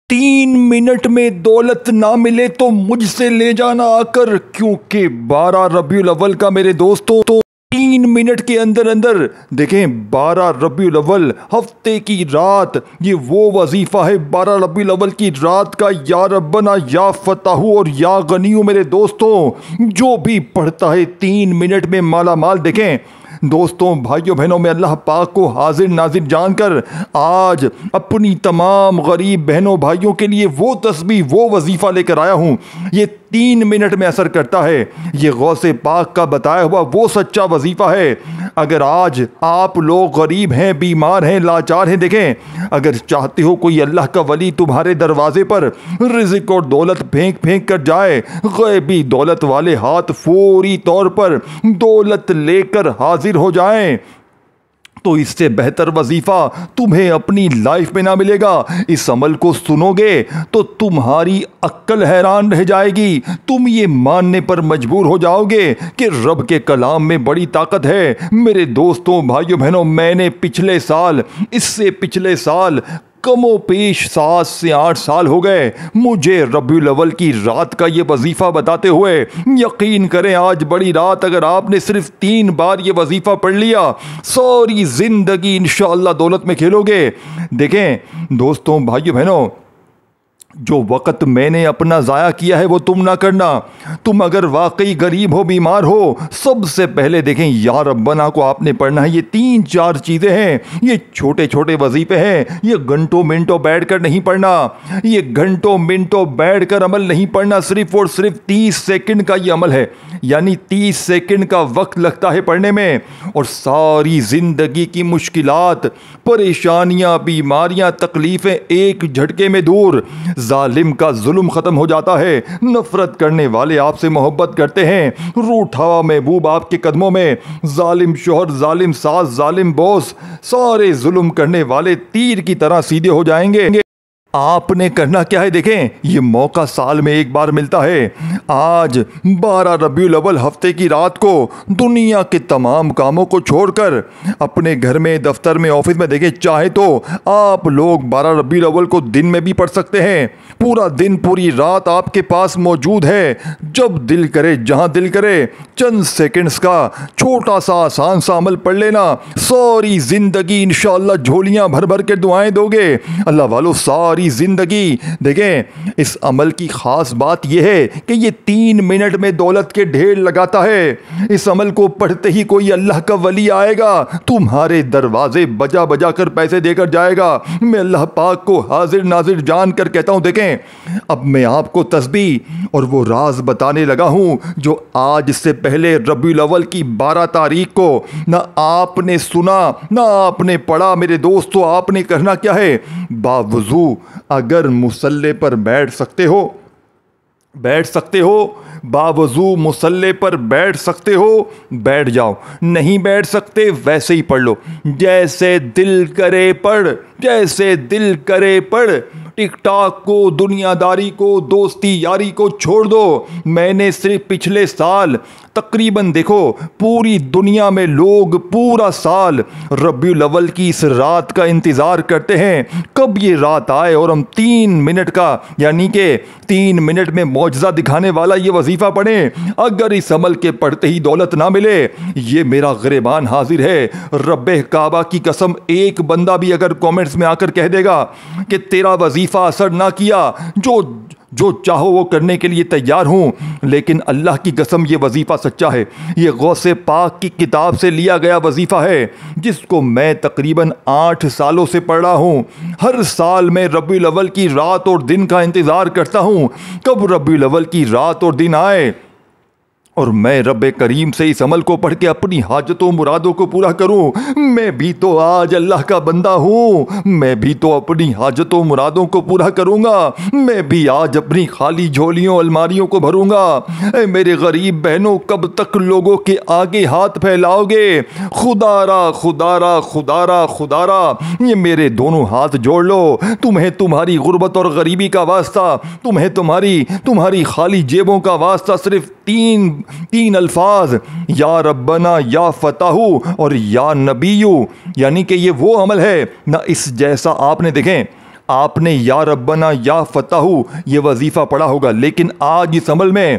3 minute میں دولت نہ ملے تو مجھ سے لے جانا آ کر، کیونکہ 12 ربیع الاول کا میرے دوستوں تو 3 منٹ کے اندر اندر دیکھیں 12 ربیع الاول ہفتے کی رات، یہ وہ وظیفہ ہے 12 ربیع الاول کی رات کا، یا ربنا یا فتح اور یا غنیو میرے دوستوں، جو بھی پڑھتا ہے 3 منٹ میں مالا مال۔ دیکھیں دوستوں، بھائیوں بہنوں، میں اللہ پاک کو حاضر ناظر جان کر آج اپنی تمام غریب بہنوں بھائیوں کے لیے وہ تسبیح، وہ وظیفہ لے کر آیا ہوں۔ یہ 3 منٹ میں اثر کرتا ہے، یہ غوث پاک کا بتایا ہوا وہ سچا وظیفہ ہے۔ اگر آج آپ لوگ غریب ہیں، بیمار ہیں، لاچار ہیں، دیکھیں اگر چاہتے ہو کوئی اللہ کا ولی تمہارے دروازے پر رزق اور دولت پھینک پھینک کر جائے، غیبی دولت والے ہاتھ فوری طور پر دولت لے کر حاضر ہو جائیں، تو اس سے بہتر وظیفہ تمہیں اپنی لائف میں نہ ملے گا۔ اس عمل کو سنو گے تو تمہاری عقل حیران رہ جائے گی، تم یہ ماننے پر مجبور ہو جاؤ گے کہ رب کے کلام میں بڑی طاقت ہے۔ میرے دوستوں، بھائیوں بہنوں، میں نے پچھلے سال، اس سے پچھلے سال، کم و بیش 7 سے 8 سال ہو گئے مجھے ربیع الاول کی رات کا یہ وظیفہ بتاتے ہوئے۔ یقین کریں آج بڑی رات اگر آپ نے صرف 3 بار یہ وظیفہ پڑھ لیا، ساری زندگی انشاءاللہ دولت میں کھیلو گے۔ دیکھیں دوستوں، بھائیو بہنوں، جو وقت میں نے اپنا ضائع کیا ہے وہ تم نہ کرنا۔ تم اگر واقعی غریب ہو، بیمار ہو، سب سے پہلے دیکھیں یا ربنا کو آپ نے پڑھنا ہے۔ یہ 3-4 چیزیں ہیں، یہ چھوٹے چھوٹے وظیفے ہیں، یہ گھنٹوں منٹوں بیٹھ کر نہیں پڑھنا، یہ گھنٹوں منٹوں بیٹھ کر عمل نہیں پڑھنا، صرف اور صرف 30 سیکنڈ کا یہ عمل ہے، یعنی 30 سیکنڈ کا وقت لگتا ہے پڑھنے میں، اور ساری زندگی کی مشکلات، پریشانیاں، بیماریاں، تکلیفیں ایک جھٹکے میں دور۔ ظالم کا ظلم ختم ہو جاتا ہے، نفرت کرنے والے آپ سے محبت کرتے ہیں، روٹھا ہوا محبوب آپ کے قدموں میں، ظالم شوہر، ظالم ساس، ظالم باس، سارے ظلم کرنے والے تیر کی طرح سیدھے ہو جائیں گے۔ آپ نے کرنا کیا ہے؟ دیکھیں یہ موقع سال میں ایک بار ملتا ہے۔ آج 12 ربیع الاول ہفتے کی رات کو دنیا کے تمام کاموں کو چھوڑ کر اپنے گھر میں، دفتر میں، آفس میں، دیکھیں چاہے تو آپ لوگ 12 ربیع الاول کو دن میں بھی پڑھ سکتے ہیں، پورا دن پوری رات آپ کے پاس موجود ہے، جب دل کرے جہاں دل کرے چند سیکنڈز کا چھوٹا سا آسان سا عمل پڑھ لینا، ساری زندگی انشاءاللہ جھولیاں بھر بھر کے دعائیں دو گے۔ اللہ والو، ساری زندگی دیکھیں اس عمل کی خاص بات یہ ہے کہ یہ 3 منٹ میں دولت کے ڈھیر لگاتا ہے۔ اس عمل کو پڑھتے ہی کوئی اللہ کا ولی آئے گا، تمہارے دروازے بجا بجا کر پیسے دے کر جائے گا۔ میں اللہ پاک کو حاضر ناظر جان کر کہتا ہوں، دیکھیں اب میں آپ کو تسبیح اور وہ راز بتانے لگا ہوں جو آج سے پہلے ربیع الاول کی 12 تاریخ کو نہ آپ نے سنا نہ آپ نے پڑھا۔ میرے دوستو، آپ نے کرنا کیا ہے؟ باوضو اگر مصلی پر بیٹھ سکتے ہو، باوضو مصلی پر بیٹھ سکتے ہو، بیٹھ جاؤ، نہیں بیٹھ سکتے ویسے ہی پڑھ لو، جیسے دل کرے پڑھ، جیسے دل کرے پڑھ۔ ٹک ٹاک کو، دنیا داری کو، دوستی یاری کو چھوڑ دو۔ میں نے صرف پچھلے سال تقریباً دیکھو پوری دنیا میں لوگ پورا سال ربیع الاول کی اس رات کا انتظار کرتے ہیں کب یہ رات آئے اور ہم 3 منٹ کا، یعنی کہ 3 منٹ میں معجزہ دکھانے والا یہ وظیفہ پڑھیں۔ اگر اس عمل کے پڑھتے ہی دولت نہ ملے، یہ میرا گریبان حاضر ہے، رب کعبہ کی قسم، ایک بندہ بھی اگر کومنٹس میں آ کر کہہ دے گا کہ تیرا وظیفہ اثر نہ کیا، جو چاہو وہ کرنے کے لیے تیار ہوں، لیکن اللہ کی قسم یہ وظیفہ سچا ہے، یہ غوث پاک کی کتاب سے لیا گیا وظیفہ ہے جس کو میں تقریباً 8 سالوں سے پڑھ رہا ہوں۔ ہر سال میں ربیع الاول کی رات اور دن کا انتظار کرتا ہوں کب ربیع الاول کی رات اور دن آئے اور میں رب کریم سے اس عمل کو پڑھ کے اپنی حاجتوں مرادوں کو پورا کروں۔ میں بھی تو آج اللہ کا بندہ ہوں، میں بھی تو اپنی حاجتوں مرادوں کو پورا کروں گا، میں بھی آج اپنی خالی جھولیوں الماریوں کو بھروں گا۔ اے میرے غریب بہنوں، کب تک لوگوں کے آگے ہاتھ پھیلاؤ گے؟ خدا را خدا را خدا را خدا را، یہ میرے دونوں ہاتھ جوڑ لو۔ تمہیں تمہاری غربت اور غریبی کا واسطہ، تمہیں تمہاری خالی جیبوں کا واسطہ صرف تین الفاظ، یا ربنا یا فتح اور یا نبیو، یعنی کہ یہ وہ عمل ہے نہ اس جیسا آپ نے دیکھیں آپ نے یا ربنا یا فتح یہ وظیفہ پڑھا ہوگا، لیکن آج اس عمل میں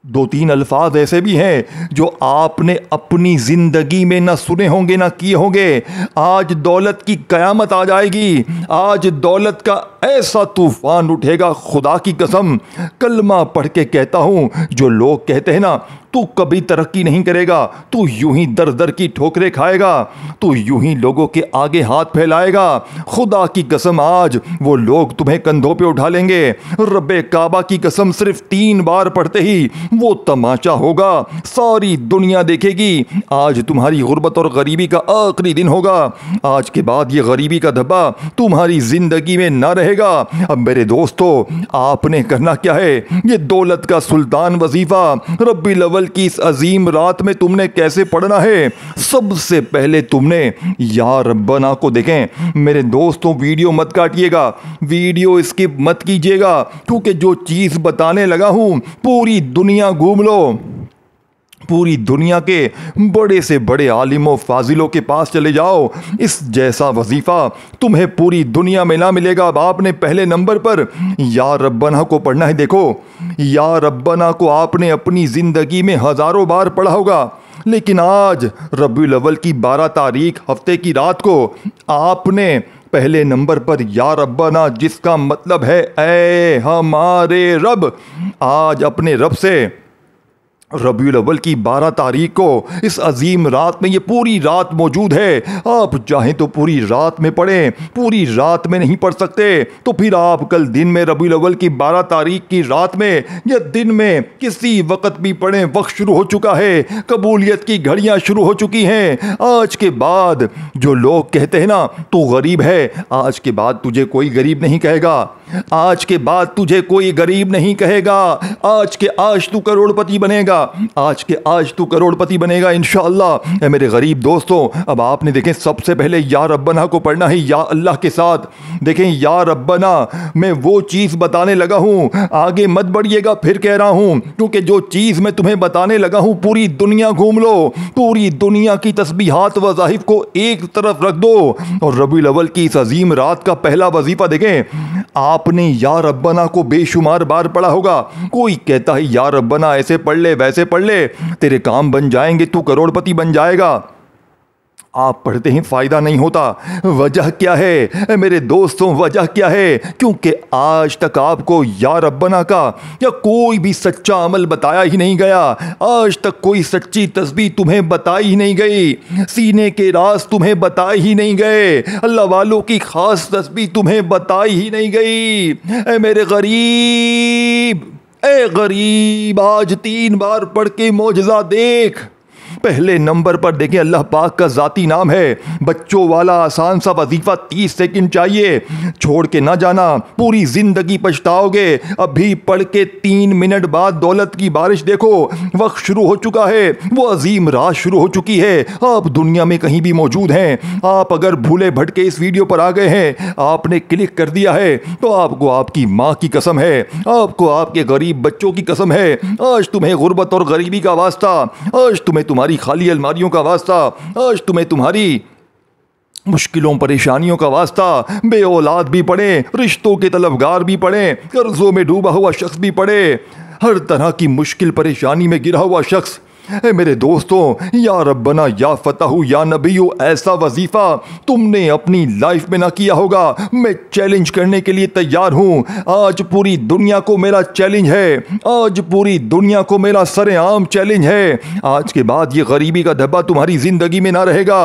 دو تین الفاظ ایسے بھی ہیں جو آپ نے اپنی زندگی میں نہ سنے ہوں گے نہ کیے ہوں گے۔ آج دولت کی قیامت آ جائے گی، آج دولت کا ایسا طوفان اٹھے گا، خدا کی قسم کلمہ پڑھ کے کہتا ہوں، جو لوگ کہتے ہیں نا تو کبھی ترقی نہیں کرے گا، تو یوں ہی در در کی ٹھوکریں کھائے گا، تو یوں ہی لوگوں کے آگے ہاتھ پھیلائے گا، خدا کی قسم آج وہ لوگ تمہیں کندھوں پہ اٹھا لیں گے۔ رب کعبہ کی قسم صرف 3 بار پڑھتے ہی وہ تماشا ہوگا، ساری دنیا دیکھے گی۔ آج تمہاری غربت اور غریبی کا آخری دن ہوگا، آج کے بعد یہ غریبی کا دھبا تمہاری زندگی میں نہ رہے گا۔ اب میرے دوستو، آپ نے کرنا کیا ہے؟ یہ دولت کا سلطان وظیفہ ربی الاول کی اس عظیم رات میں تم نے کیسے پڑھنا ہے؟ سب سے پہلے تم نے یا ربنا کو دیکھیں میرے دوستوں، ویڈیو مت کاٹیے گا، ویڈیو اسکپ مت کیجیے گا، کیونکہ جو چیز بتانے لگا ہوں پوری دنیا گھوم لو، پوری دنیا کے بڑے سے بڑے عالم و فاضلوں کے پاس چلے جاؤ، اس جیسا وظیفہ تمہیں پوری دنیا میں نہ ملے گا۔ اب آپ نے پہلے نمبر پر یا ربنا کو پڑھنا ہے۔ دیکھو، یا ربنا کو آپ نے اپنی زندگی میں ہزاروں بار پڑھا ہوگا، لیکن آج ربیع الاول کی 12 تاریخ ہفتے کی رات کو آپ نے پہلے نمبر پر یا ربنا، جس کا مطلب ہے اے ہمارے رب، آج اپنے رب سے ربیع الاول کی 12 تاریخ کو اس عظیم رات میں، یہ پوری رات موجود ہے، آپ چاہیں تو پوری رات میں پڑھیں، پوری رات میں نہیں پڑھ سکتے تو پھر آپ کل دن میں ربیع الاول کی 12 تاریخ کی رات میں یا دن میں کسی وقت بھی پڑھیں، وقت شروع ہو چکا ہے، قبولیت کی گھڑیاں شروع ہو چکی ہیں۔ آج کے بعد جو لوگ کہتے ہیں نا تو غریب ہے، آج کے بعد تجھے کوئی غریب نہیں کہے گا، آج کے بعد تجھے کوئی غریب نہیں کہے گا، آج تو کروڑ پتی بنے گا، آج تو کروڑ پتی بنے گا انشاءاللہ۔ اے میرے غریب دوستوں، اب آپ نے دیکھیں سب سے پہلے یا ربنا کو پڑھنا ہے یا اللہ کے ساتھ۔ دیکھیں یا ربنا میں وہ چیز بتانے لگا ہوں، آگے مت بڑھیے گا، پھر کہہ رہا ہوں، کیونکہ جو چیز میں تمہیں بتانے لگا ہوں پوری دنیا گھوم لو، پوری دنیا کی تسبیحات وظائف کو ایک طرف رکھ دو، اور ربیع الاول کی اس عظیم رات کا پہلا وظیفہ دیکھیں، آپ نے یا ربنا کو بے شمار بار پڑھا ہوگا۔ کوئی کہتا ہے یا ربنا ایسے پڑھ لے ویسے پڑھ لے، تیرے کام بن جائیں گے، تو کروڑ پتی بن جائے گا۔ آپ پڑھتے ہیں فائدہ نہیں ہوتا۔ وجہ کیا ہے میرے دوستوں؟ وجہ کیا ہے؟ کیونکہ آج تک آپ کو یا ربنا کا یا کوئی بھی سچا عمل بتایا ہی نہیں گیا، آج تک کوئی سچی تسبیح تمہیں بتائی ہی نہیں گئی، سینے کے راز تمہیں بتائے ہی نہیں گئے، اللہ والوں کی خاص تسبیح تمہیں بتائی ہی نہیں گئی۔ اے میرے غریب، اے غریب، آج 3 بار پڑھ کے معجزہ دیکھ۔ پہلے نمبر پر دیکھیں اللہ پاک کا ذاتی نام ہے، بچوں والا آسان سا وظیفہ، 30 سیکنڈ چاہیے، چھوڑ کے نہ جانا، پوری زندگی پچھتاؤ گے۔ ابھی پڑھ کے 3 منٹ بعد دولت کی بارش دیکھو، وقت شروع ہو چکا ہے، وہ عظیم رات شروع ہو چکی ہے، آپ دنیا میں کہیں بھی موجود ہیں۔ آپ اگر بھولے بھٹکے اس ویڈیو پر آ گئے ہیں، آپ نے کلک کر دیا ہے، تو آپ کو آپ کی ماں کی قسم ہے، آپ کو آپ کے غریب بچوں کی قسم ہے، آج تمہیں غربت اور غریبی کا واسطہ، آج تمہیں تمہاری خالی الماریوں کا واسطہ، آج تمہیں تمہاری مشکلوں پریشانیوں کا واسطہ، بے اولاد بھی پڑے، رشتوں کے طلبگار بھی پڑے، قرضوں میں ڈوبا ہوا شخص بھی پڑے، ہر طرح کی مشکل پریشانی میں گرا ہوا شخص۔ اے میرے دوستوں، یا ربنا یا فتح یا نبیو ایسا وظیفہ تم نے اپنی لائف میں نہ کیا ہوگا۔ میں چیلنج کرنے کے لیے تیار ہوں، آج پوری دنیا کو میرا چیلنج ہے، آج پوری دنیا کو میرا سر عام چیلنج ہے، آج کے بعد یہ غریبی کا دھبا تمہاری زندگی میں نہ رہے گا۔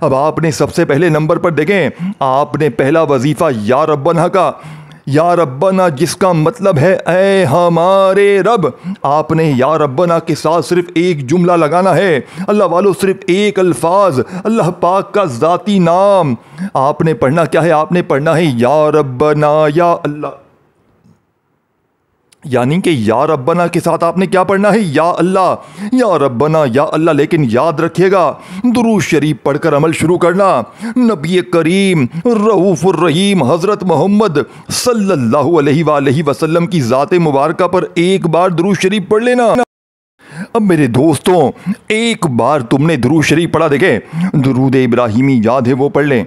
اب آپ نے سب سے پہلے نمبر پر دیکھیں، آپ نے پہلا وظیفہ یا ربنا کا، یا ربنا جس کا مطلب ہے اے ہمارے رب، آپ نے یا ربنا کے ساتھ صرف ایک جملہ لگانا ہے، اللہ والو صرف ایک الفاظ، اللہ پاک کا ذاتی نام۔ آپ نے پڑھنا کیا ہے؟ آپ نے پڑھنا ہے یا ربنا یا اللہ، یعنی کہ یا ربنا کے ساتھ آپ نے کیا پڑھنا ہے؟ یا اللہ، یا ربنا یا اللہ۔ لیکن یاد رکھیے گا، درود شریف پڑھ کر عمل شروع کرنا۔ نبی کریم رؤوف الرحیم حضرت محمد صلی اللہ علیہ وآلہ وسلم کی ذات مبارکہ پر ایک بار درود شریف پڑھ لینا۔ اب میرے دوستوں، ایک بار تم نے درود شریف پڑھا، دیکھیں درود ابراہیمی یاد ہے وہ پڑھ لیں،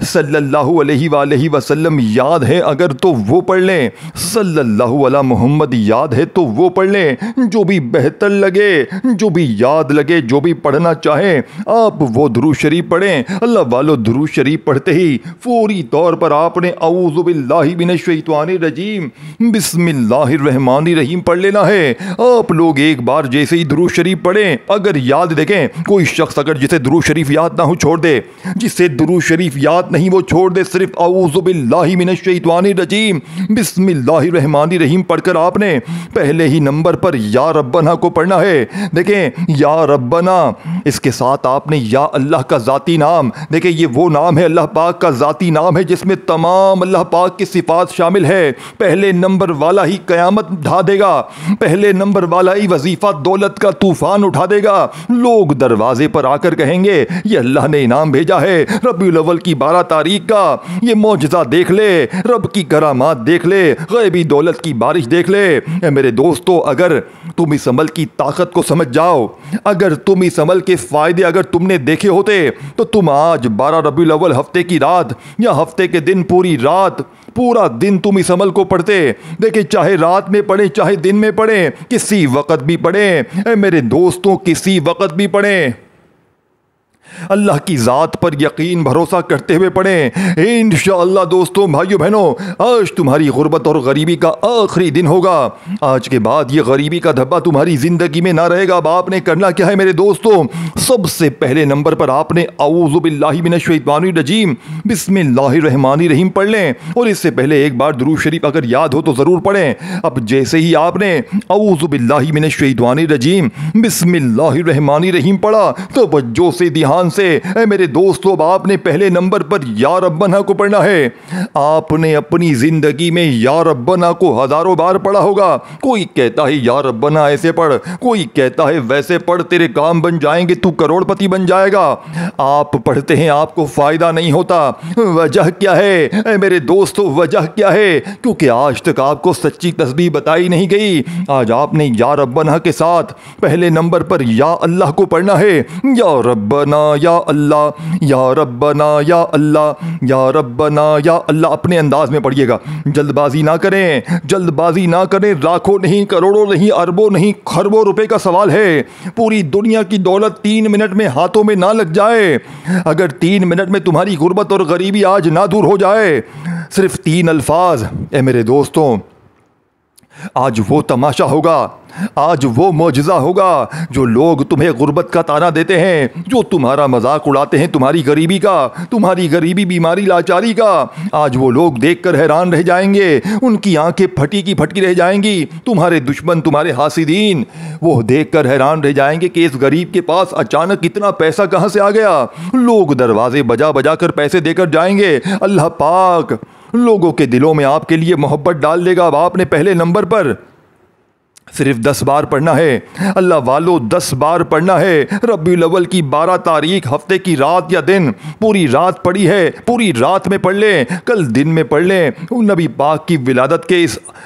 صلی اللہ علیہ وآلہ وسلم یاد ہے اگر تو وہ پڑھ لیں، صلی اللہ علی محمد یاد ہے تو وہ پڑھ لیں، جو بھی بہتر لگے، جو بھی یاد لگے، جو بھی پڑھنا چاہیں آپ وہ درود شریف پڑھیں۔ اللہ والو درود شریف پڑھتے ہی فوری طور پر آپ نے اعوذ باللہ من الشیطان الرجیم بسم اللہ الرحمن الرحیم پڑھ لینا ہے۔ آپ لوگ ایک بار جیسے ہی درود شریف پڑھیں، اگر یاد دیکھیں کوئی شخص اگر جسے درود شریف یاد نہ ہو چھوڑ دے، جسے درود شریف یاد نہیں وہ چھوڑ دے، صرف اعوذ باللہ من الشیطان الرجیم بسم اللہ الرحمن الرحیم پڑھ کر آپ نے پہلے ہی نمبر پر یا ربنا کو پڑھنا ہے۔ دیکھیں یا ربنا، اس کے ساتھ آپ نے یا اللہ کا ذاتی نام، دیکھیں یہ وہ نام ہے اللہ پاک کا ذاتی نام ہے جس میں تمام اللہ پاک کی صفات شامل ہے۔ پہلے نمبر والا ہی قیامت ڈھا دے گا، پہلے نمبر والا ہی وظیفہ دولت کا طوفان اٹھا دے گا۔ لوگ دروازے پر آ کر کہیں گے یہ اللہ نے انعام بھیجا ہے، ربیع الاول کی 12 تاریخ کا یہ معجزہ دیکھ لے، رب کی کرامات دیکھ لے، غیبی دولت کی بارش دیکھ لے۔ اے میرے دوستو، اگر تم اس عمل کی طاقت کو سمجھ جاؤ، اگر تم اس عمل کے فائدے اگر تم نے دیکھے ہوتے تو تم آج 12 ربیع الاول ہفتے کی رات یا ہفتے کے دن پوری رات پورا دن تم اس عمل کو پڑھتے۔ دیکھیں چاہے رات میں پڑھیں چاہے دن میں پڑھیں، کسی وقت بھی پڑھیں، اے میرے دوستوں کسی وقت بھی پڑھیں، اللہ کی ذات پر یقین بھروسہ کرتے ہوئے پڑھیں۔ انشاءاللہ دوستوں بھائیو بہنوں، آج تمہاری غربت اور غریبی کا آخری دن ہوگا۔ آج کے بعد یہ غریبی کا دھبا تمہاری زندگی میں نہ رہے گا۔ اب آپ نے کرنا کیا ہے میرے دوستوں؟ سب سے پہلے نمبر پر آپ نے اعوذ باللہ من الشیطان الرجیم بسم اللہ الرحمن الرحیم پڑھ لیں، اور اس سے پہلے ایک بار درود شریف اگر یاد ہو تو ضرور پڑھیں۔ اب جیسے ہی آپ نے اعوذ باللہ من الشیطان الرجیم بسم اللہ الرحمن الرحیم پڑھا، توجہ سے دھیان سے اے میرے دوستو، اب آپ نے پہلے نمبر پر یا ربنا کو پڑھنا ہے۔ آپ نے اپنی زندگی میں یا ربنا کو ہزاروں بار پڑھا ہوگا۔ کوئی کہتا ہے یا ربنا ایسے پڑھ، کوئی کہتا ہے ویسے پڑھ، تیرے کام بن جائیں گے، تو کروڑ پتی بن جائے گا۔ آپ پڑھتے ہیں آپ کو فائدہ نہیں ہوتا۔ وجہ کیا ہے اے میرے دوستو؟ وجہ کیا ہے؟ کیونکہ آج تک آپ کو سچی تسبیح بتائی نہیں گئی۔ آج آپ نے یا ربنا کے ساتھ پہلے نمبر پر یا اللہ کو پڑھنا ہے۔ یا ربنا یا اللہ، یا ربنا یا اللہ، یا ربنا یا اللہ۔ اپنے انداز میں پڑھیے گا، جلد بازی نہ کریں، جلد بازی نہ کریں۔ لاکھوں نہیں، کروڑوں نہیں، اربوں نہیں، خربوں روپے کا سوال ہے۔ پوری دنیا کی دولت 3 منٹ میں ہاتھوں میں نہ لگ جائے۔ اگر 3 منٹ میں تمہاری غربت اور غریبی آج نہ دور ہو جائے، صرف 3 الفاظ اے میرے دوستوں، آج وہ تماشا ہوگا، آج وہ معجزہ ہوگا۔ جو لوگ تمہیں غربت کا طعنہ دیتے ہیں، جو تمہارا مذاق اڑاتے ہیں تمہاری غریبی کا، تمہاری غریبی بیماری لاچاری کا، آج وہ لوگ دیکھ کر حیران رہ جائیں گے، ان کی آنکھیں پھٹی کی پھٹکی رہ جائیں گی۔ تمہارے دشمن، تمہارے حاسدین، وہ دیکھ کر حیران رہ جائیں گے کہ اس غریب کے پاس اچانک اتنا پیسہ کہاں سے آ گیا۔ لوگ دروازے بجا بجا کر پیسے دے کر جائیں گے۔ اللہ پاک لوگوں کے دلوں میں آپ کے لیے محبت ڈال دے گا۔ اب آپ نے پہلے نمبر پر صرف 10 بار پڑھنا ہے۔ اللہ والو 10 بار پڑھنا ہے۔ ربیع الاول کی 12 تاریخ ہفتے کی رات یا دن، پوری رات پڑھی ہے، پوری رات میں پڑھ لیں، کل دن میں پڑھ لیں۔ نبی پاک کی ولادت کے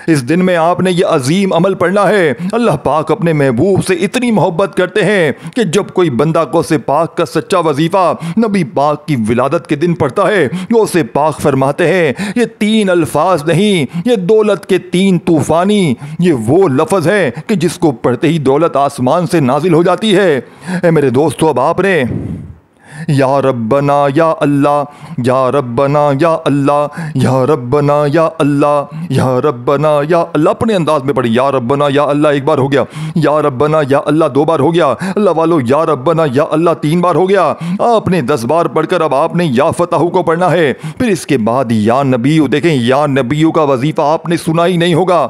اس دن میں آپ نے یہ عظیم عمل پڑھنا ہے۔ اللہ پاک اپنے محبوب سے اتنی محبت کرتے ہیں کہ جب کوئی بندہ غوث پاک کا سچا وظیفہ نبی پاک کی ولادت کے دن پڑھتا ہے، غوث پاک فرماتے ہیں یہ 3 الفاظ نہیں، یہ دولت کے 3 طوفانی، یہ وہ لفظ ہے کہ جس کو پڑھتے ہی دولت آسمان سے نازل ہو جاتی ہے۔ اے میرے دوستو، اب آپ نے یا ربنا یا اللہ، یا ربنا یا اللہ، یا ربنا یا اللہ، یا ربنا یا اللہ، اپنے انداز میں پڑھی۔ یا ربنا یا اللہ ایک بار ہو گیا، یا ربنا یا اللہ 2 بار ہو گیا، اللہ والو یا ربنا یا اللہ 3 بار ہو گیا۔ آپ نے 10 بار پڑھ کر اب آپ نے یا فتح کو پڑھنا ہے۔ پھر اس کے بعد یا نبیو۔ دیکھیں یا نبیو کا وظیفہ آپ نے سنا ہی نہیں ہوگا،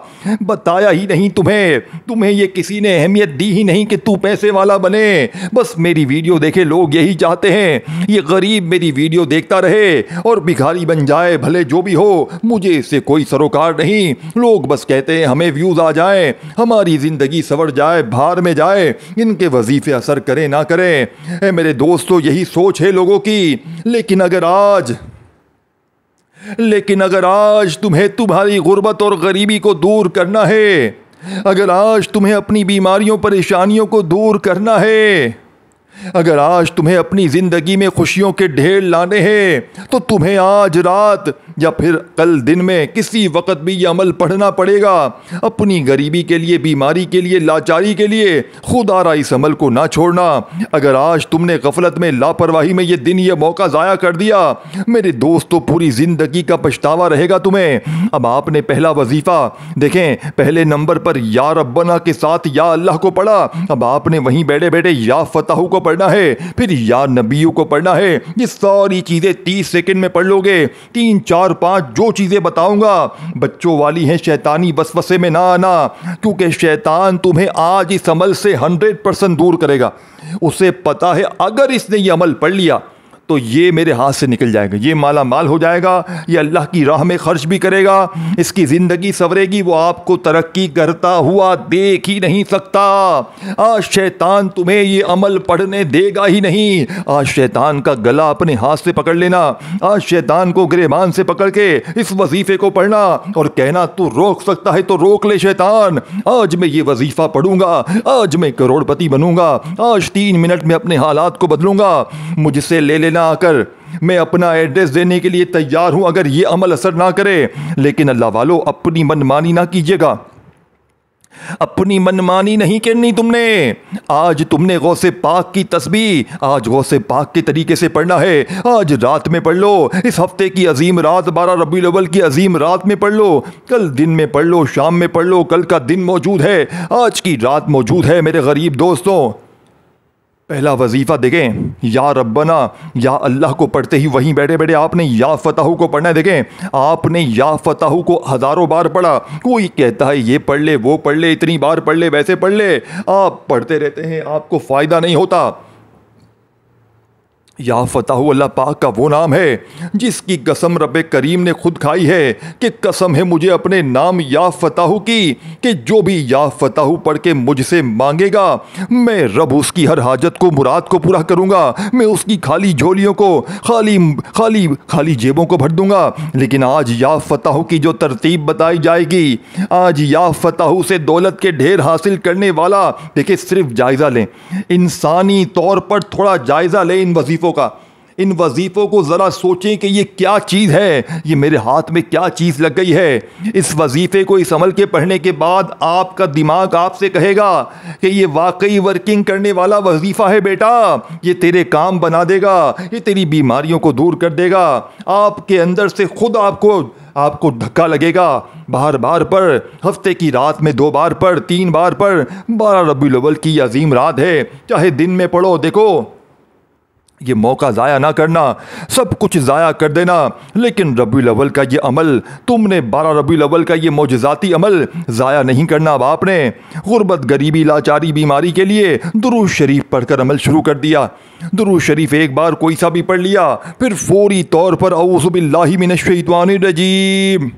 بتایا ہی نہیں تمہیں یہ کسی نے اہمیت دی ہی نہیں کہ تو پیسے والا بنے۔ بس میری ویڈیو دیکھے لوگ یہی چاہتے ہیں، یہ غریب میری ویڈیو دیکھتا رہے اور بھکاری بن جائے، بھلے جو بھی ہو، مجھے اس سے کوئی سروکار نہیں۔ لوگ بس کہتے ہیں ہمیں ویوز آ جائیں، ہماری زندگی سنور جائے، بھار میں جائے، ان کے وظیفے اثر کریں نہ کریں۔ اے میرے دوستو، یہی سوچ ہے لوگوں کی۔ لیکن اگر آج تمہیں تمہاری غربت اور غریبی کو دور کرنا ہے، اگر آج تمہیں اپنی بیماریوں پریشانیوں کو دور کرنا ہے، اگر آج تمہیں اپنی زندگی میں خوشیوں کے ڈھیر لانے ہیں تو تمہیں آج رات یا پھر کل دن میں کسی وقت بھی یہ عمل پڑھنا پڑے گا۔ اپنی غریبی کے لیے، بیماری کے لیے، لاچاری کے لیے خدا را اس عمل کو نہ چھوڑنا۔ اگر آج تم نے غفلت میں، لاپرواہی میں یہ دن، یہ موقع ضائع کر دیا میرے دوستو، پوری زندگی کا پچھتاوا رہے گا تمہیں۔ اب آپ نے پہلا وظیفہ دیکھیں، پہلے نمبر پر یا ربنا کے ساتھ یا اللہ کو پڑھا، اب آپ نے وہیں بیٹھے بیٹھے یا فتح کو پڑھنا ہے، پھر یا نبیوں کو پڑھنا ہے۔ یہ ساری چیزیں 30 سیکنڈ میں پڑھ لو گے، 3 4 5 جو چیزیں بتاؤں گا بچوں والی ہیں، شیطانی وسوسے میں نہ آنا، کیونکہ شیطان تمہیں آج اس عمل سے 100% دور کرے گا۔ اسے پتا ہے اگر اس نے یہ عمل پڑھ لیا تو یہ میرے ہاتھ سے نکل جائے گا، یہ مالا مال ہو جائے گا، یہ اللہ کی راہ میں خرچ بھی کرے گا، اس کی زندگی سنورے گی، وہ آپ کو ترقی کرتا ہوا دیکھ ہی نہیں سکتا۔ آج شیطان تمہیں یہ عمل پڑھنے دے گا ہی نہیں۔ آج شیطان کا گلا اپنے ہاتھ سے پکڑ لینا، آج شیطان کو گریبان سے پکڑ کے اس وظیفے کو پڑھنا اور کہنا تو روک سکتا ہے تو روک لے شیطان، آج میں یہ وظیفہ پڑھوں گا، آج میں کروڑ پتی بنوں گا، آج 3 منٹ میں اپنے حالات کو بدلوں گا، مجھ سے لے لینا آ کر، میں اپنا ایڈریس دینے کے لیے تیار ہوں اگر یہ عمل اثر نہ کرے۔ لیکن اللہ والو، اپنی منمانی نہ کیجیے گا، اپنی منمانی نہیں کرنی تم نے۔ آج تم نے غوث پاک کی تسبیح آج غوث پاک کے طریقے سے پڑھنا ہے، آج رات میں پڑھ لو، اس ہفتے کی عظیم رات 12 ربیع الاول کی عظیم رات میں پڑھ لو، کل دن میں پڑھ لو، شام میں پڑھ لو، کل کا دن موجود ہے، آج کی رات موجود ہے میرے غریب دوستوں۔ پہلا وظیفہ دیکھیں، یا ربنا یا اللہ کو پڑھتے ہی وہیں بیٹھے بیٹھے آپ نے یا فتح کو پڑھنا ہے۔ دیکھیں، آپ نے یا فتح کو ہزاروں بار پڑھا، کوئی کہتا ہے یہ پڑھ لے، وہ پڑھ لے، اتنی بار پڑھ لے، ویسے پڑھ لے، آپ پڑھتے رہتے ہیں، آپ کو فائدہ نہیں ہوتا۔ یا فتح اللہ پاک کا وہ نام ہے جس کی قسم رب کریم نے خود کھائی ہے کہ قسم ہے مجھے اپنے نام یا فتح کی کہ جو بھی یا فتح پڑھ کے مجھ سے مانگے گا میں رب اس کی ہر حاجت کو، مراد کو پورا کروں گا، میں اس کی خالی جھولیوں کو، خالی جیبوں کو بھر دوں گا۔ لیکن آج یا فتح کی جو ترتیب بتائی جائے گی، آج یا فتح سے دولت کے ڈھیر حاصل کرنے والا، دیکھیں صرف جائزہ لیں، انسانی طور پر تھوڑا جائزہ لیں ان وظیفوں کو ذرا سوچیں کہ یہ کیا چیز ہے، یہ میرے ہاتھ میں کیا چیز لگ گئی ہے۔ اس وظیفے کو، اس عمل کے پڑھنے کے بعد آپ کا دماغ آپ سے کہے گا کہ یہ واقعی ورکنگ کرنے والا وظیفہ ہے بیٹا، یہ تیرے کام بنا دے گا، یہ تیری بیماریوں کو دور کر دے گا۔ آپ کے اندر سے خود آپ کو دھکا لگے گا، بار پڑھ، ہفتے کی رات میں 2 بار پڑھ، 3 بار پڑھ، 12 ربیع الاول کی عظیم رات ہے، چاہے دن میں پڑھو۔ دیکھو، یہ موقع ضائع نہ کرنا، سب کچھ ضائع کر دینا، لیکن ربیع الاول کا یہ عمل تم نے، 12 ربیع الاول کا یہ معجزاتی عمل ضائع نہیں کرنا۔ اب آپ نے غربت، غریبی، لاچاری، بیماری کے لیے درود شریف پڑھ کر عمل شروع کر دیا۔ درود شریف ایک بار کوئی سا بھی پڑھ لیا، پھر فوری طور پر اعوذ باللہ من الشیطان الرجیم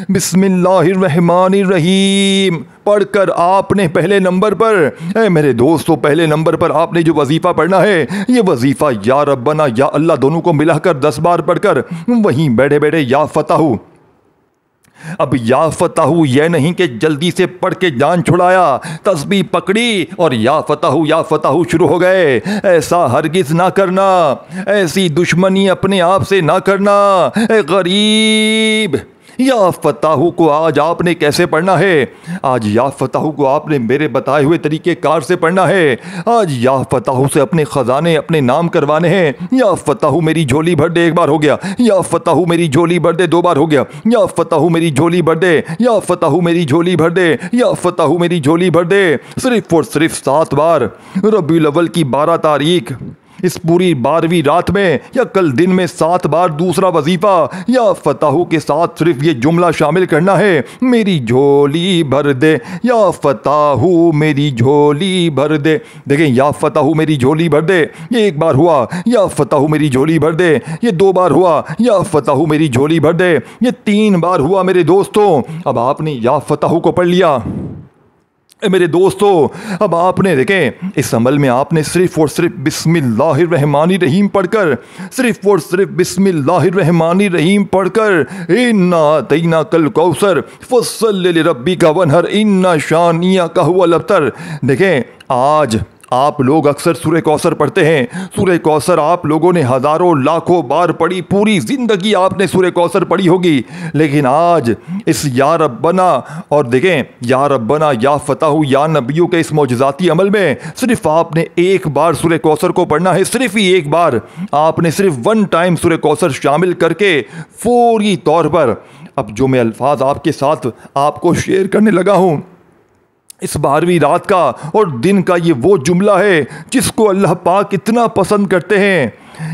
بسم اللہ الرحمن الرحیم پڑھ کر آپ نے پہلے نمبر پر، اے میرے دوستو، پہلے نمبر پر آپ نے جو وظیفہ پڑھنا ہے، یہ وظیفہ یا ربنا یا اللہ دونوں کو ملا کر 10 بار پڑھ کر وہیں بیٹھے بیٹھے یا فتح۔ اب یا فتح یہ نہیں کہ جلدی سے پڑھ کے جان چھڑایا، تسبیح پکڑی اور یا فتح شروع ہو گئے۔ ایسا ہرگز نہ کرنا، ایسی دشمنی اپنے آپ سے نہ کرنا۔ اے غریب، یا فتح کو آج آپ نے کیسے پڑھنا ہے؟ آج یا فتح کو آپ نے میرے بتائے ہوئے طریقے کار سے پڑھنا ہے۔ آج یا فتح سے اپنے خزانے، اپنے نام کروانے ہیں۔ یا فتح میری جھولی بھر دے، 1 بار ہو گیا۔ یا فتح میری جھولی بھر دے، 2 بار ہو گیا۔ یا فتح میری جھولی بھر دے، یا فتح میری جھولی بھر دے، یا فتح میری جھولی بھر دے، صرف اور صرف 7 بار ربیع الاول کی 12 تاریخ، اس پوری 12ویں رات میں یا کل دن میں 7 بار دوسرا وظیفہ یا فتح کے ساتھ صرف یہ جملہ شامل کرنا ہے، میری جھولی بھر دے، یا فتح میری جھولی بھر دے۔ دیکھیں، یا فتح میری جھولی بھر دے، یہ 1 بار ہوا۔ یا فتح میری جھولی بھر دے، یہ 2 بار ہوا۔ یا فتح میری جھولی بھر دے، یہ 3 بار ہوا میرے دوستوں۔ اب آپ نے یا فتح کو پڑھ لیا میرے دوستو۔ اب آپ نے دیکھیں، اس عمل میں آپ نے صرف اور صرف بسم اللہ الرحمن الرحیم پڑھ کر، صرف اور صرف بسم اللہ الرحمن الرحیم پڑھ کر، انا اعطیناک الکوثر فصل لربک وانحر ان شانئک ھو الابتر۔ دیکھیں، آپ لوگ اکثر سورہ کوثر پڑھتے ہیں. سورہ کوثر آپ لوگوں نے ہزاروں لاکھوں بار پڑھی, پوری زندگی آپ نے سورہ کوثر پڑھی ہوگی, لیکن آج اس یا ربنا اور دیکھیں یا ربنا یا فتح یا نبیوں کے اس معجزاتی عمل میں صرف آپ نے ایک بار سورہ کوثر کو پڑھنا ہے, صرف ہی ایک بار. آپ نے صرف ون ٹائم سورہ کوثر شامل کر کے فوری طور پر اب جو میں الفاظ آپ کے ساتھ آپ کو شیئر کرنے لگا ہوں, اس 12ویں رات کا اور دن کا یہ وہ جملہ ہے جس کو اللہ پاک اتنا پسند کرتے ہیں.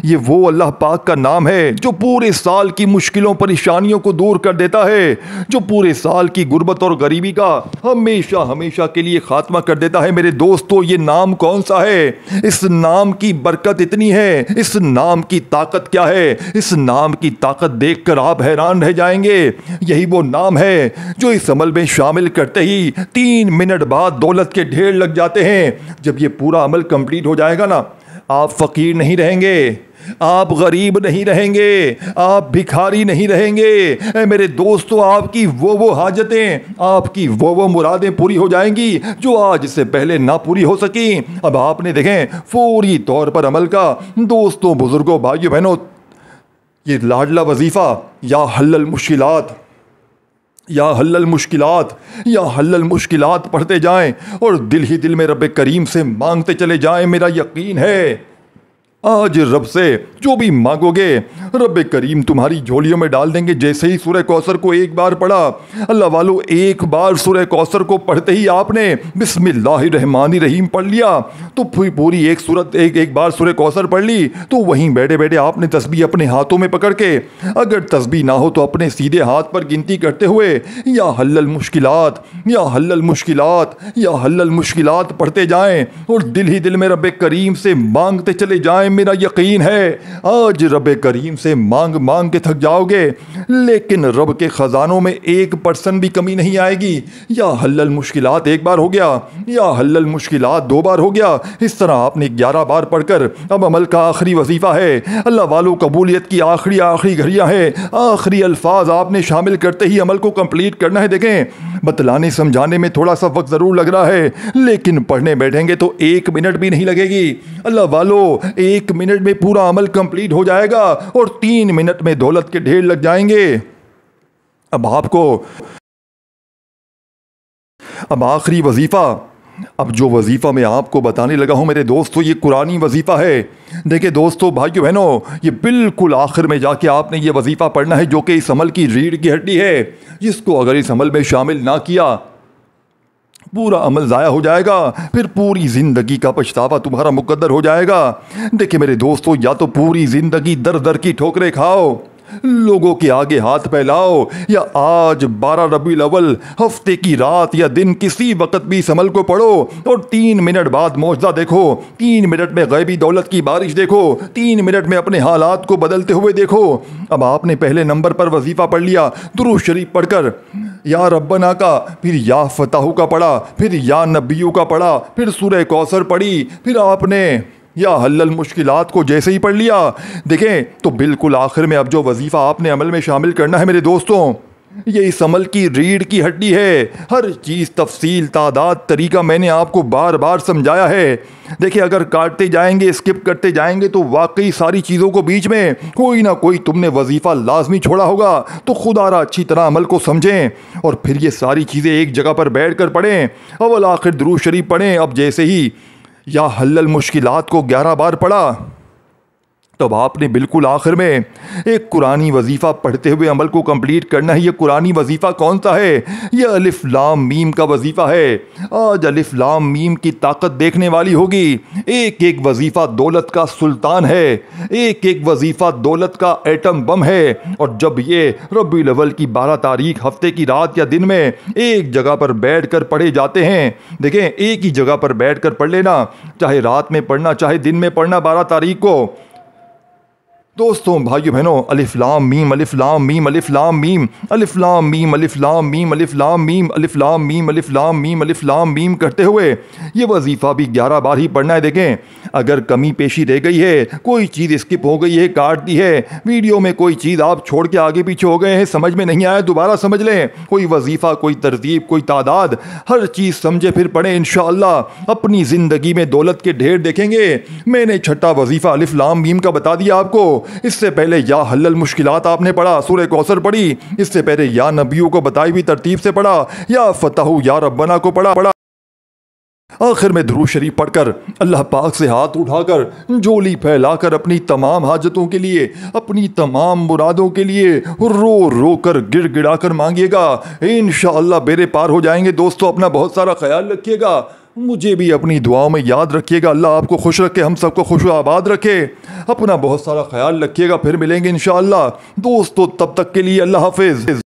یہ وہ اللہ پاک کا نام ہے جو پورے سال کی مشکلوں پریشانیوں کو دور کر دیتا ہے, جو پورے سال کی غربت اور غریبی کا ہمیشہ ہمیشہ کے لیے خاتمہ کر دیتا ہے. میرے دوستو, یہ نام کون سا ہے؟ اس نام کی برکت اتنی ہے, اس نام کی طاقت کیا ہے؟ اس نام کی طاقت دیکھ کر آپ حیران رہ جائیں گے. یہی وہ نام ہے جو اس عمل میں شامل کرتے ہی 3 منٹ بعد دولت کے ڈھیر لگ جاتے ہیں. جب یہ پورا عمل کمپلیٹ ہو جائے گا نا, آپ فقیر نہیں رہیں گے, آپ غریب نہیں رہیں گے, آپ بھکاری نہیں رہیں گے. اے میرے دوستو, آپ کی وہ حاجتیں, آپ کی وہ مرادیں پوری ہو جائیں گی جو آج سے پہلے نہ پوری ہو سکیں. اب آپ نے دیکھیں فوری طور پر عمل کا. دوستوں, بزرگوں, بھائیوں, بہنوں, یہ لاڈلا وظیفہ یا حل المشکلات یا حل المشکلات یا حل المشکلات پڑھتے جائیں اور دل ہی دل میں رب کریم سے مانگتے چلے جائیں. میرا یقین ہے آج رب سے جو بھی مانگو گے رب کریم تمہاری جھولیوں میں ڈال دیں گے. جیسے ہی سورہ کوثر کو ایک بار پڑھا, اللہ والو, ایک بار سورہ کوثر کو پڑھتے ہی آپ نے بسم اللہ الرحمن الرحیم پڑھ لیا تو پوری ایک سورت ایک بار سورہ کوثر پڑھ لی تو وہیں بیٹھے بیٹھے آپ نے تسبیح اپنے ہاتھوں میں پکڑ کے, اگر تسبیح نہ ہو تو اپنے سیدھے ہاتھ پر گنتی کرتے ہوئے یا حل المشکلات یا حل المشکلات یا حل المشکلات پڑھتے جائیں اور دل ہی دل میں رب کریم سے مانگتے چلے جائیں. میرا یقین ہے آج رب کریم سے مانگ مانگ کے تھک جاؤ گے, لیکن رب کے خزانوں میں 1% بھی کمی نہیں آئے گی. یا حل المشکلات ایک بار ہو گیا, یا حل المشکلات 2 بار ہو گیا, اس طرح آپ نے 11 بار پڑھ کر اب عمل کا آخری وظیفہ ہے. اللہ والوں, قبولیت کی آخری گھڑیاں ہیں, آخری الفاظ آپ نے شامل کرتے ہی عمل کو کمپلیٹ کرنا ہے. دیکھیں, بتلانے سمجھانے میں تھوڑا سا وقت ضرور لگ رہا ہے, لیکن پڑھنے بیٹھیں گے تو 1 منٹ بھی نہیں لگے گی. اللہ والو, 1 منٹ میں پورا عمل کمپلیٹ ہو جائے گا اور 3 منٹ میں دولت کے ڈھیر لگ جائیں گے. اب آخری وظیفہ, اب جو وظیفہ میں آپ کو بتانے لگا ہوں میرے دوستو, یہ قرآنی وظیفہ ہے. دیکھیں دوستو, بھائیو, بہنوں, یہ بالکل آخر میں جا کے آپ نے یہ وظیفہ پڑھنا ہے جو کہ اس عمل کی ریڑھ کی ہڈی ہے, جس کو اگر اس عمل میں شامل نہ کیا پورا عمل ضائع ہو جائے گا, پھر پوری زندگی کا پچھتاوا تمہارا مقدر ہو جائے گا. دیکھیں میرے دوستو, یا تو پوری زندگی در در کی ٹھوکریں کھاؤ, لوگوں کے آگے ہاتھ پھیلاؤ, یا آج 12 ربیع الاول ہفتے کی رات یا دن کسی وقت بھی اس عمل کو پڑھو اور 3 منٹ بعد معجزہ دیکھو, 3 منٹ میں غیبی دولت کی بارش دیکھو, 3 منٹ میں اپنے حالات کو بدلتے ہوئے دیکھو. اب آپ نے پہلے نمبر پر وظیفہ پڑھ لیا درود شریف پڑھ کر, یا ربنا کا, پھر یا فتح کا پڑھا, پھر یا نبیوں کا پڑھا, پھر سورہ کوثر پڑھی, پھر آپ نے یا حل المشکلات کو جیسے ہی پڑھ لیا. دیکھیں تو بالکل آخر میں اب جو وظیفہ آپ نے عمل میں شامل کرنا ہے میرے دوستوں, یہ اس عمل کی ریڑھ کی ہڈی ہے. ہر چیز, تفصیل, تعداد, طریقہ میں نے آپ کو بار بار سمجھایا ہے. دیکھیں اگر کاٹتے جائیں گے, اسکپ کرتے جائیں گے تو واقعی ساری چیزوں کو بیچ میں کوئی نہ کوئی تم نے وظیفہ لازمی چھوڑا ہوگا. تو خدا را اچھی طرح عمل کو سمجھیں اور پھر یہ ساری چیزیں ایک جگہ پر بیٹھ کر پڑھیں, اول آخر درود شریف پڑھیں. اب جیسے ہی یا حل المشکلات کو 11 بار پڑھا تب آپ نے بالکل آخر میں ایک قرآنی وظیفہ پڑھتے ہوئے عمل کو کمپلیٹ کرنا ہے. یہ قرآنی وظیفہ کون سا ہے؟ یہ الف لام میم کا وظیفہ ہے. آج الف لام میم کی طاقت دیکھنے والی ہوگی. ایک ایک وظیفہ دولت کا سلطان ہے, ایک ایک وظیفہ دولت کا ایٹم بم ہے. اور جب یہ ربیع الاول کی 12 تاریخ ہفتے کی رات یا دن میں ایک جگہ پر بیٹھ کر پڑھے جاتے ہیں, دیکھیں ایک ہی جگہ پر بیٹھ کر پڑھ لینا, چاہے رات میں پڑھنا چاہے دن میں پڑھنا, 12 تاریخ کو دوستوں بھائیو بہنوں، الف لام میم الف لام میم الف لام میم الف لام میم الف لام میم الف لام میم الف لام میم الف لام میم الف لام میم کرتے ہوئے یہ وظیفہ بھی 11 بار ہی پڑھنا ہے۔ دیکھیں اگر کمی پیشی رہ گئی ہے، کوئی چیز اسکپ ہو گئی ہے، کاٹ دی ہے، ویڈیو میں کوئی چیز آپ چھوڑ کے آگے پیچھے ہو گئے ہیں، سمجھ میں نہیں آیا، دوبارہ سمجھ لیں۔ کوئی وظیفہ، کوئی ترتیب، کوئی تعداد، ہر چیز سمجھے پھر پڑھیں، انشاءاللہ اپنی زندگی میں دولت کے ڈھیر دیکھیں گے۔ میں نے چھٹا وظیفہ الف لام میم کا بتا دیا آپ کو۔ اس سے پہلے یا حل المشکلات آپ نے پڑھا، سورہ کوثر پڑھی، اس سے پہلے یا نبیوں کو بتائی ہوئی ترتیب سے پڑھا، یا فتح یا ربنا کو پڑھا۔ آخر میں درود شریف پڑھ کر اللہ پاک سے ہاتھ اٹھا کر جولی پھیلا کر اپنی تمام حاجتوں کے لیے، اپنی تمام مرادوں کے لیے رو رو کر گڑ گڑا کر مانگیے گا، انشاءاللہ بیڑے پار ہو جائیں گے۔ دوستو اپنا بہت سارا خیال رکھیے گا، مجھے بھی اپنی دعاؤں میں یاد رکھیے گا۔ اللہ آپ کو خوش رکھے، ہم سب کو خوش و آباد رکھے۔ اپنا بہت سارا خیال رکھیے گا، پھر ملیں گے انشاءاللہ۔ دوستو تب تک کے لیے اللہ حافظ۔